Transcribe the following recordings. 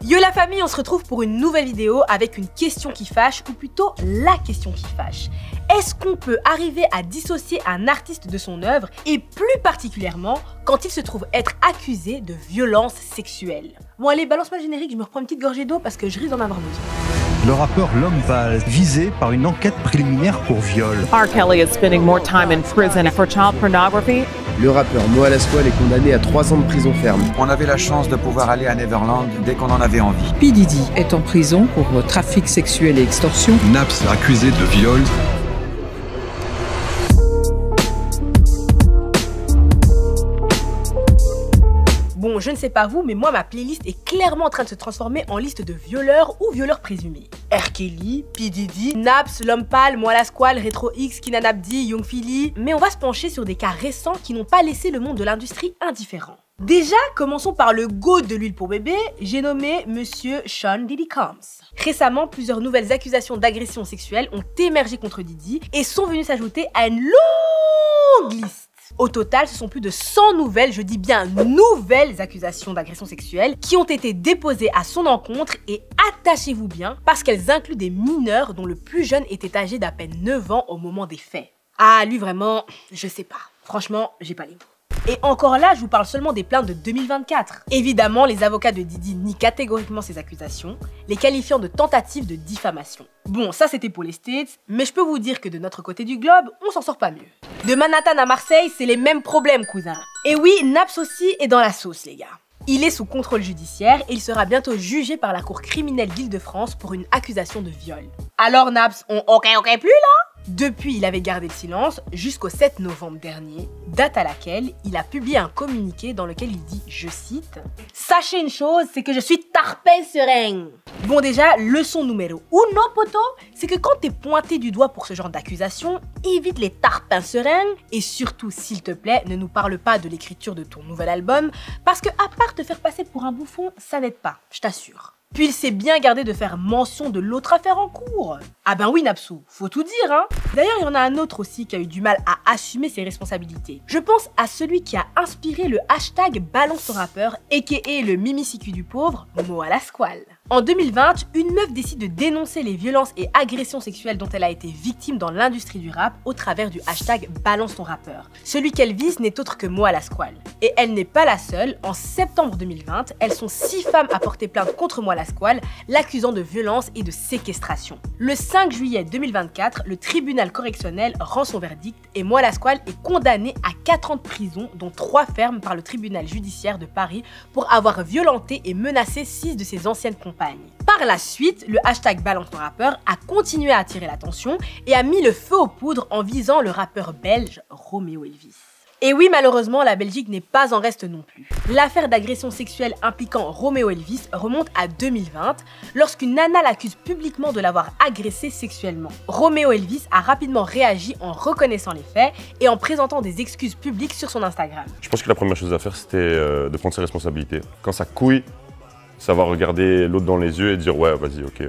Yo la famille, on se retrouve pour une nouvelle vidéo avec une question qui fâche, ou plutôt la question qui fâche. Est-ce qu'on peut arriver à dissocier un artiste de son œuvre, et plus particulièrement quand il se trouve être accusé de violence sexuelle? Bon allez, balance-moi le générique, je me reprends une petite gorgée d'eau parce que je risque d'en avoir besoin. Le rappeur L'Homme Pâle, visé par une enquête préliminaire pour viol. R. Kelly is spending more time in prison for child pornography. Le rappeur Mo Alasquale est condamné à 3 ans de prison ferme. On avait la chance de pouvoir aller à Neverland dès qu'on en avait envie. P. Diddy est en prison pour trafic sexuel et extorsion. Naps accusé de viol. Bon, je ne sais pas vous, mais moi, ma playlist est clairement en train de se transformer en liste de violeurs ou violeurs présumés. R. Kelly, P. Diddy, Naps, L'Homme Pâle, Mo Alasquale, Retro X, Kinan Abdi, Young Philly. Mais on va se pencher sur des cas récents qui n'ont pas laissé le monde de l'industrie indifférent. Déjà, commençons par le GOAT de l'huile pour bébé, j'ai nommé Monsieur Sean Diddy Combs. Récemment, plusieurs nouvelles accusations d'agression sexuelle ont émergé contre Diddy et sont venues s'ajouter à une longue liste. Au total, ce sont plus de 100 nouvelles, je dis bien nouvelles accusations d'agression sexuelle qui ont été déposées à son encontre et attachez-vous bien parce qu'elles incluent des mineurs dont le plus jeune était âgé d'à peine 9 ans au moment des faits. Ah, lui vraiment, je sais pas. Franchement, j'ai pas les mots. Et encore là, je vous parle seulement des plaintes de 2024. Évidemment, les avocats de Diddy nient catégoriquement ces accusations, les qualifiant de tentatives de diffamation. Bon, ça c'était pour les States, mais je peux vous dire que de notre côté du globe, on s'en sort pas mieux. De Manhattan à Marseille, c'est les mêmes problèmes, cousin. Et oui, Naps aussi est dans la sauce, les gars. Il est sous contrôle judiciaire et il sera bientôt jugé par la cour criminelle d'Île-de-France pour une accusation de viol. Alors Naps, on ok plus là? Depuis, il avait gardé le silence jusqu'au 7 novembre dernier, date à laquelle il a publié un communiqué dans lequel il dit, je cite, « Sachez une chose, c'est que je suis tarpin serein ». Bon déjà, leçon numéro 1, poto, c'est que quand t'es pointé du doigt pour ce genre d'accusation, évite les tarpins sereins et surtout, s'il te plaît, ne nous parle pas de l'écriture de ton nouvel album parce que à part te faire passer pour un bouffon, ça n'aide pas, je t'assure. Puis il s'est bien gardé de faire mention de l'autre affaire en cours. Ah ben oui Napsou, faut tout dire hein. D'ailleurs il y en a un autre aussi qui a eu du mal à assumer ses responsabilités. Je pense à celui qui a inspiré le hashtag Balance ton rappeur, aka le Mimicicu du pauvre, Mo Alasquale. En 2020, une meuf décide de dénoncer les violences et agressions sexuelles dont elle a été victime dans l'industrie du rap au travers du hashtag Balance ton rappeur. Celui qu'elle vise n'est autre que Mo Alasquale. Et elle n'est pas la seule, en septembre 2020, elles sont 6 femmes à porter plainte contre Mo Alasquale, l'accusant de violence et de séquestration. Le 5 juillet 2024, le tribunal correctionnel rend son verdict et Mo Alasquale est condamné à 4 ans de prison, dont 3 fermes par le tribunal judiciaire de Paris pour avoir violenté et menacé 6 de ses anciennes compagnes. Par la suite, le hashtag Balance ton rappeur a continué à attirer l'attention et a mis le feu aux poudres en visant le rappeur belge Romeo Elvis. Et oui, malheureusement, la Belgique n'est pas en reste non plus. L'affaire d'agression sexuelle impliquant Romeo Elvis remonte à 2020, lorsqu'une nana l'accuse publiquement de l'avoir agressé sexuellement. Romeo Elvis a rapidement réagi en reconnaissant les faits et en présentant des excuses publiques sur son Instagram. Je pense que la première chose à faire, c'était de prendre ses responsabilités. Quand ça couille, savoir regarder l'autre dans les yeux et dire « ouais, vas-y, ok,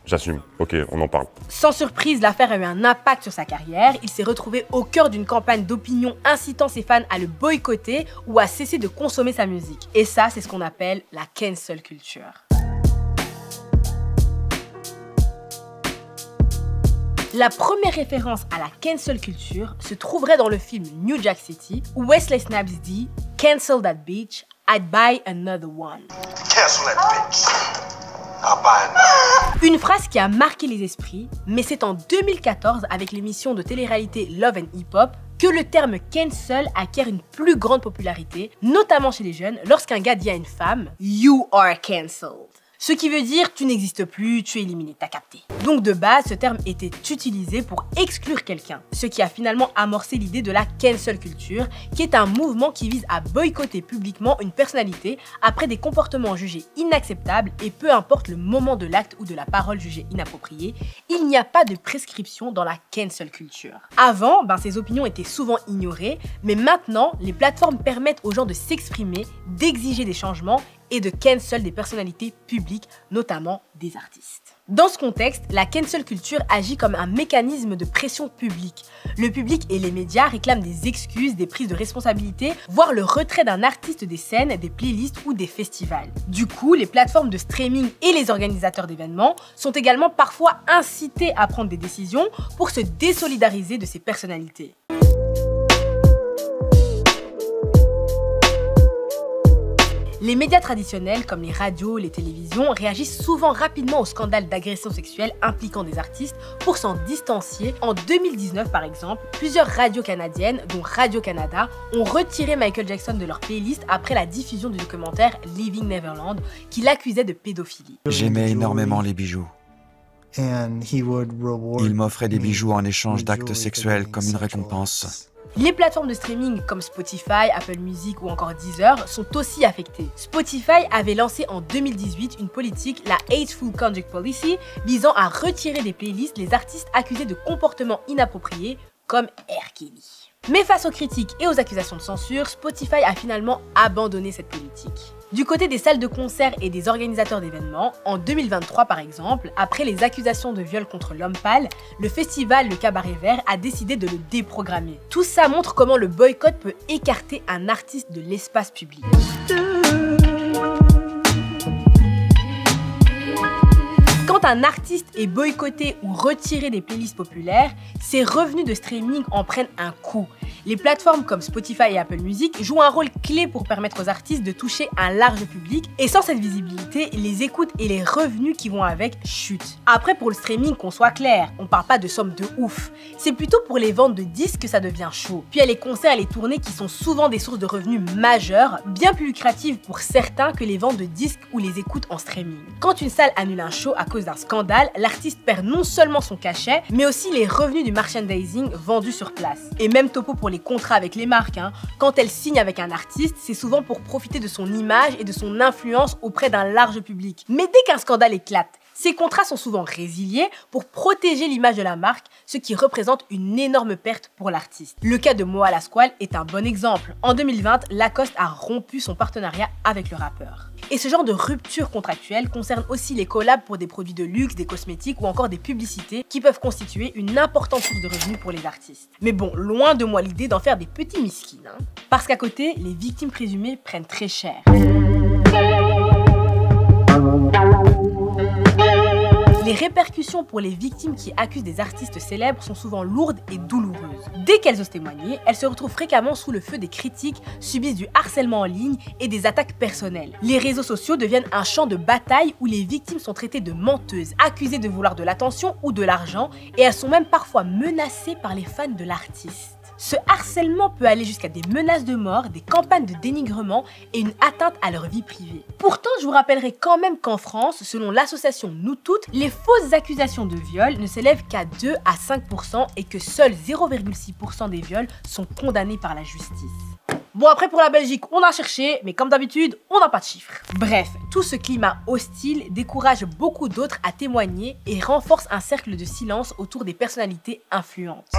j'assume, ok, on en parle ». Sans surprise, l'affaire a eu un impact sur sa carrière. Il s'est retrouvé au cœur d'une campagne d'opinion incitant ses fans à le boycotter ou à cesser de consommer sa musique. Et ça, c'est ce qu'on appelle la cancel culture. La première référence à la cancel culture se trouverait dans le film New Jack City, où Wesley Snipes dit « Cancel that bitch, I'd buy another one ». Cancel that bitch. I'll buy another. Une phrase qui a marqué les esprits, mais c'est en 2014 avec l'émission de télé-réalité Love and Hip Hop que le terme cancel acquiert une plus grande popularité, notamment chez les jeunes, lorsqu'un gars dit à une femme « You are cancelled ». Ce qui veut dire tu n'existes plus, tu es éliminé, t'as capté. Donc de base, ce terme était utilisé pour exclure quelqu'un, ce qui a finalement amorcé l'idée de la cancel culture, qui est un mouvement qui vise à boycotter publiquement une personnalité après des comportements jugés inacceptables et peu importe le moment de l'acte ou de la parole jugée inappropriée, il n'y a pas de prescription dans la cancel culture. Avant, ces opinions étaient souvent ignorées, mais maintenant, les plateformes permettent aux gens de s'exprimer, d'exiger des changements et de cancel des personnalités publiques, notamment des artistes. Dans ce contexte, la cancel culture agit comme un mécanisme de pression publique. Le public et les médias réclament des excuses, des prises de responsabilité, voire le retrait d'un artiste des scènes, des playlists ou des festivals. Du coup, les plateformes de streaming et les organisateurs d'événements sont également parfois incités à prendre des décisions pour se désolidariser de ces personnalités. Les médias traditionnels comme les radios, les télévisions réagissent souvent rapidement aux scandales d'agression sexuelle impliquant des artistes pour s'en distancier. En 2019 par exemple, plusieurs radios canadiennes, dont Radio-Canada, ont retiré Michael Jackson de leur playlist après la diffusion du documentaire Leaving Neverland qui l'accusait de pédophilie. J'aimais énormément les bijoux. Il m'offrait des bijoux en échange d'actes sexuels comme une récompense. Les plateformes de streaming comme Spotify, Apple Music ou encore Deezer sont aussi affectées. Spotify avait lancé en 2018 une politique, la Hateful Conduct Policy, visant à retirer des playlists les artistes accusés de comportements inappropriés comme R. Kelly. Mais face aux critiques et aux accusations de censure, Spotify a finalement abandonné cette politique. Du côté des salles de concert et des organisateurs d'événements, en 2023 par exemple, après les accusations de viol contre l'homme pâle, le festival Le Cabaret Vert a décidé de le déprogrammer. Tout ça montre comment le boycott peut écarter un artiste de l'espace public. Quand un artiste est boycotté ou retiré des playlists populaires, ses revenus de streaming en prennent un coup. Les plateformes comme Spotify et Apple Music jouent un rôle clé pour permettre aux artistes de toucher un large public et sans cette visibilité, les écoutes et les revenus qui vont avec chutent. Après pour le streaming, qu'on soit clair, on parle pas de sommes de ouf. C'est plutôt pour les ventes de disques que ça devient chaud. Puis il y a les concerts et les tournées qui sont souvent des sources de revenus majeures, bien plus lucratives pour certains que les ventes de disques ou les écoutes en streaming. Quand une salle annule un show à cause d'un scandale, l'artiste perd non seulement son cachet, mais aussi les revenus du merchandising vendu sur place. Et même topo pour les contrats avec les marques. Quand elles signent avec un artiste, c'est souvent pour profiter de son image et de son influence auprès d'un large public. Mais dès qu'un scandale éclate, ces contrats sont souvent résiliés pour protéger l'image de la marque, ce qui représente une énorme perte pour l'artiste. Le cas de Moa Lasquale est un bon exemple. En 2020, Lacoste a rompu son partenariat avec le rappeur. Et ce genre de rupture contractuelle concerne aussi les collabs pour des produits de luxe, des cosmétiques ou encore des publicités qui peuvent constituer une importante source de revenus pour les artistes. Mais bon, loin de moi l'idée d'en faire des petits miskines. Parce qu'à côté, les victimes présumées prennent très cher. Les répercussions pour les victimes qui accusent des artistes célèbres sont souvent lourdes et douloureuses. Dès qu'elles osent témoigner, elles se retrouvent fréquemment sous le feu des critiques, subissent du harcèlement en ligne et des attaques personnelles. Les réseaux sociaux deviennent un champ de bataille où les victimes sont traitées de menteuses, accusées de vouloir de l'attention ou de l'argent, et elles sont même parfois menacées par les fans de l'artiste. Ce harcèlement peut aller jusqu'à des menaces de mort, des campagnes de dénigrement et une atteinte à leur vie privée. Pourtant, je vous rappellerai quand même qu'en France, selon l'association Nous Toutes, les fausses accusations de viol ne s'élèvent qu'à 2 à 5% et que seuls 0,6% des viols sont condamnés par la justice. Bon, après pour la Belgique, on a cherché, mais comme d'habitude, on n'a pas de chiffres. Bref, tout ce climat hostile décourage beaucoup d'autres à témoigner et renforce un cercle de silence autour des personnalités influentes.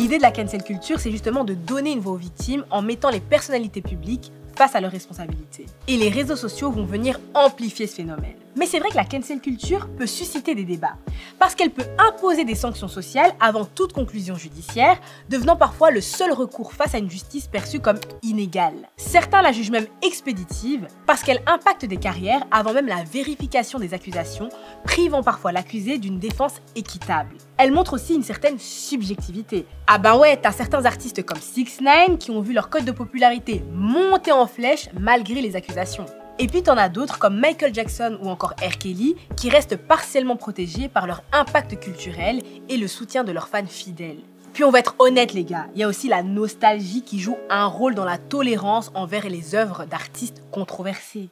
L'idée de la cancel culture, c'est justement de donner une voix aux victimes en mettant les personnalités publiques face à leurs responsabilités. Et les réseaux sociaux vont venir amplifier ce phénomène. Mais c'est vrai que la cancel culture peut susciter des débats, parce qu'elle peut imposer des sanctions sociales avant toute conclusion judiciaire, devenant parfois le seul recours face à une justice perçue comme inégale. Certains la jugent même expéditive, parce qu'elle impacte des carrières avant même la vérification des accusations, privant parfois l'accusé d'une défense équitable. Elle montre aussi une certaine subjectivité. Ah ben ouais, t'as certains artistes comme 6ix9ine qui ont vu leur cote de popularité monter en flèche malgré les accusations. Et puis t'en as d'autres comme Michael Jackson ou encore R. Kelly qui restent partiellement protégés par leur impact culturel et le soutien de leurs fans fidèles. Puis on va être honnête les gars, il y a aussi la nostalgie qui joue un rôle dans la tolérance envers les œuvres d'artistes controversés.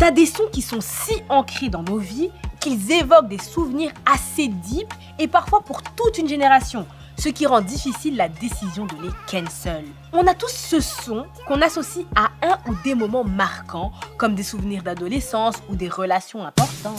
T'as des sons qui sont si ancrés dans nos vies qu'ils évoquent des souvenirs assez deep et parfois pour toute une génération, ce qui rend difficile la décision de les cancel. On a tous ce son qu'on associe à un ou des moments marquants, comme des souvenirs d'adolescence ou des relations importantes.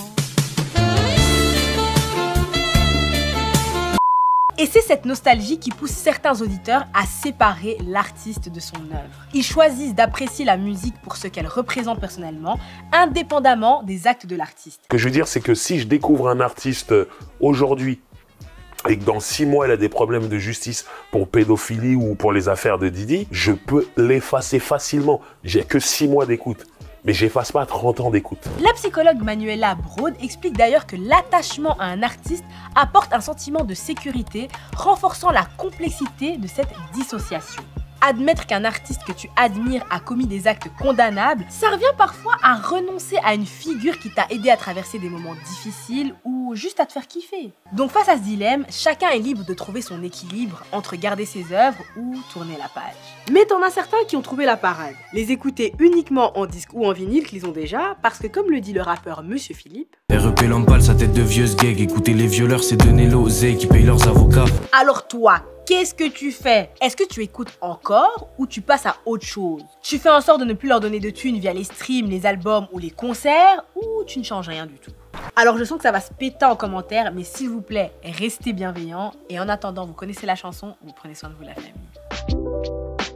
Et c'est cette nostalgie qui pousse certains auditeurs à séparer l'artiste de son œuvre. Ils choisissent d'apprécier la musique pour ce qu'elle représente personnellement, indépendamment des actes de l'artiste. Ce que je veux dire, c'est que si je découvre un artiste aujourd'hui et que dans 6 mois, il a des problèmes de justice pour pédophilie ou pour les affaires de Didi, je peux l'effacer facilement. J'ai que 6 mois d'écoute. Mais j'efface pas 30 ans d'écoute. La psychologue Manuela Broad explique d'ailleurs que l'attachement à un artiste apporte un sentiment de sécurité, renforçant la complexité de cette dissociation. Admettre qu'un artiste que tu admires a commis des actes condamnables, ça revient parfois à renoncer à une figure qui t'a aidé à traverser des moments difficiles ou juste à te faire kiffer. Donc face à ce dilemme, chacun est libre de trouver son équilibre entre garder ses œuvres ou tourner la page. Mais t'en as certains qui ont trouvé la parade. Les écouter uniquement en disque ou en vinyle qu'ils ont déjà, parce que comme le dit le rappeur Monsieur Philippe, REP Lampal, sa tête de vieuse gag, écouter les violeurs c'est donner l'oseille qui paye leurs avocats. Alors toi, qu'est-ce que tu fais? Est-ce que tu écoutes encore ou tu passes à autre chose? Tu fais en sorte de ne plus leur donner de thunes via les streams, les albums ou les concerts, ou tu ne changes rien du tout? Alors je sens que ça va se péter en commentaire, mais s'il vous plaît, restez bienveillants. Et en attendant, vous connaissez la chanson, vous prenez soin de vous la famille.